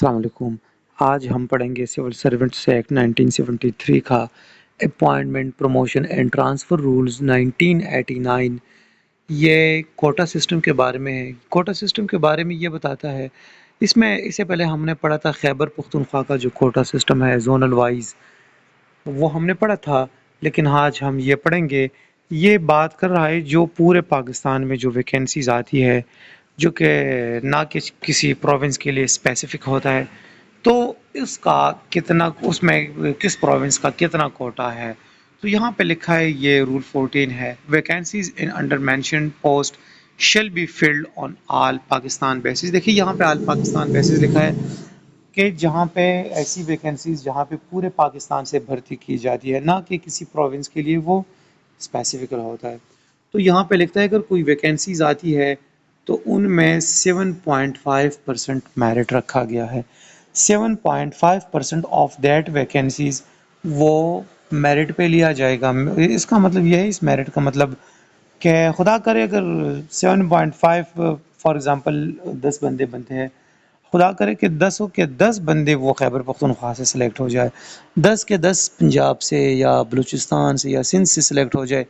अस्सलाम वालेकुम। आज हम पढ़ेंगे सिविल सर्वेंट्स एक्ट 1973 का appointment promotion and transfer rules 1989। ये कोटा सिस्टम के बारे में है। कोटा सिस्टम के बारे में ये बताता है, इससे पहले हमने पढ़ा था खैबर पख्तूनख्वा का जो कोटा सिस्टम है जोनल वाइज, वो हमने पढ़ा था। लेकिन आज हम ये पढ़ेंगे, ये बात कर रहा है जो पूरे पाकिस्तान में जो वैकेंसीज आती है, जो कि ना कि किसी प्रोविंस के लिए स्पेसिफिक होता है, तो इसका कितना, उसमें किस प्रोविंस का कितना कोटा है। तो यहाँ पे लिखा है, ये रूल 14 है, vacancies in under mentioned post shall be filled on all Pakistan basis. देखिए यहाँ पे ऑल पाकिस्तान बेसिस लिखा है कि जहाँ पे ऐसी वैकेंसीज जहाँ पे पूरे पाकिस्तान से भर्ती की जाती है, ना कि किसी प्रोविंस के लिए वो स्पेसिफिक होता है। तो यहाँ पे लिखता है अगर कोई वैकेंसीज आती है तो उनमें 7.5% मेरिट रखा गया है। 7.5% ऑफ दैट वैकेंसीज वो मेरिट पे लिया जाएगा। इसका मतलब यह है, इस मेरिट का मतलब कि खुदा करे अगर 7.5 फॉर एग्ज़ाम्पल 10 बंदे बनते हैं, खुदा करे कि 10 के 10 बंदे वो खैबर पख्तूनख्वा से सिलेक्ट हो जाए, 10 के 10 पंजाब से या बलूचिस्तान से या सिंध से सिलेक्ट हो जाए,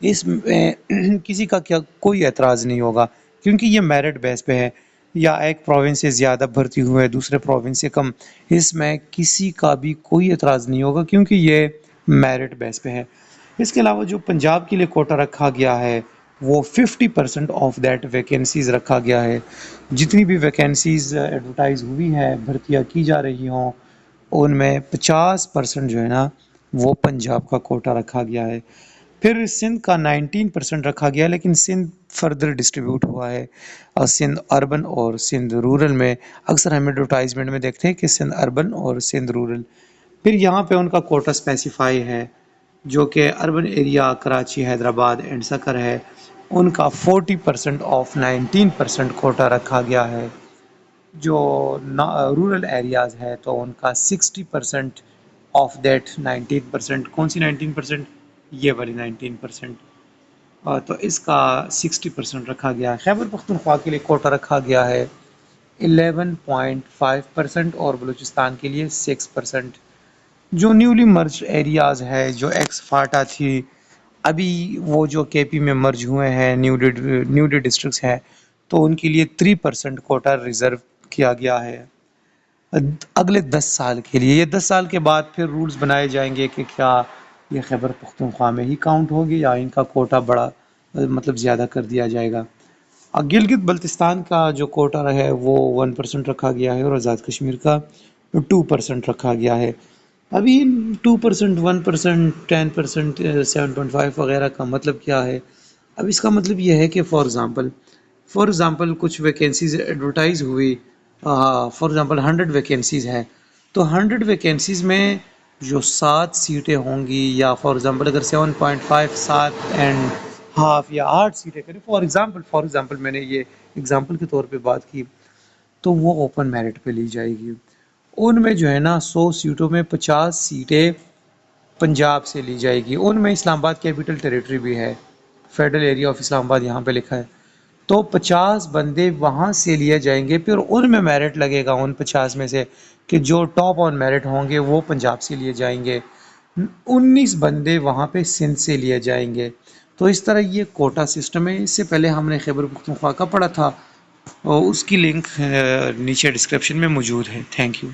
इसमें किसी का क्या कोई एतराज़ नहीं होगा, क्योंकि ये मेरिट बेस पे है। या एक प्रोविंस से ज़्यादा भर्ती हुए दूसरे प्रोविंस से कम, इसमें किसी का भी कोई एतराज़ नहीं होगा, क्योंकि ये मेरिट बेस पे है। इसके अलावा जो पंजाब के लिए कोटा रखा गया है वो 50% ऑफ दैट वैकेंसीज़ रखा गया है। जितनी भी वैकेंसीज़ एडवर्टाइज़ हुई है, भर्तियाँ की जा रही हों, उनमें 50% जो है ना, वो पंजाब का कोटा रखा गया है। फिर सिंध का 19% रखा गया है, लेकिन सिंध फर्दर डिस्ट्रीब्यूट हुआ है। और सिंध अर्बन और सिंध रूरल में अक्सर हम एडवर्टाइजमेंट में देखते हैं कि सिंध अर्बन और सिंध रूरल। फिर यहाँ पे उनका कोटा स्पेसिफाई है, जो कि urban area Karachi, Hyderabad and sucker है, उनका 40% ऑफ 19% कोटा रखा गया है। जो रूरल एरियाज़ है तो उनका 60% ऑफ दैट 19%। कौन सी 19%? ये वाली 19%। तो इसका 60% रखा गया है। खैबर पख्तूनख्वा के लिए कोटा रखा गया है 11.5% और बलूचिस्तान के लिए 6%। जो न्यूली मर्ज एरियाज़ है, जो एक्स फाटा थी, अभी वो जो केपी में मर्ज हुए हैं, न्यूली डिस्ट्रिक्ट्स हैं, तो उनके लिए 3% कोटा रिज़र्व किया गया है अगले 10 साल के लिए। ये 10 साल के बाद फिर रूल्स बनाए जाएंगे कि क्या ये खैबर पख्तूनख्वा में ही काउंट होगी या इनका कोटा बड़ा मतलब ज़्यादा कर दिया जाएगा। गिलगित बल्तिस्तान का जो कोटा है वो 1% रखा गया है और आज़ाद कश्मीर का 2% रखा गया है। अभी 2%, 1%, 10%, 7.5 वगैरह का मतलब क्या है? अब इसका मतलब ये है कि फॉर एग्ज़ाम्पल कुछ वैकेंसीज एडवर्टाइज़ हुई, फॉर एग्ज़ाम्पल 100 वैकेंसीज़ हैं, तो 100 वैकेंसीज़ में जो 7 सीटें होंगी, या फॉर एग्ज़ाम्पल अगर 7.5, 7 एंड हाफ या 8 सीटें करें, फॉर एग्ज़ाम्पल मैंने ये एग्ज़ाम्पल के तौर पे बात की, तो वो ओपन मेरिट पे ली जाएगी। उनमें जो है ना 100 सीटों में 50 सीटें पंजाब से ली जाएगी। उनमें इस्लामाबाद कैपिटल टेरिटरी भी है, फेडरल एरिया ऑफ इस्लामाबाद यहाँ पे लिखा है। तो 50 बंदे वहाँ से लिए जाएंगे, फिर उनमें मेरिट लगेगा उन 50 में से कि जो टॉप ऑन मेरिट होंगे वो पंजाब से लिए जाएंगे। 19 बंदे वहाँ पे सिंध से लिए जाएंगे। तो इस तरह ये कोटा सिस्टम है। इससे पहले हमने खैबर पख्तूनख्वा का पढ़ा था, और उसकी लिंक नीचे डिस्क्रिप्शन में मौजूद है। Thank you.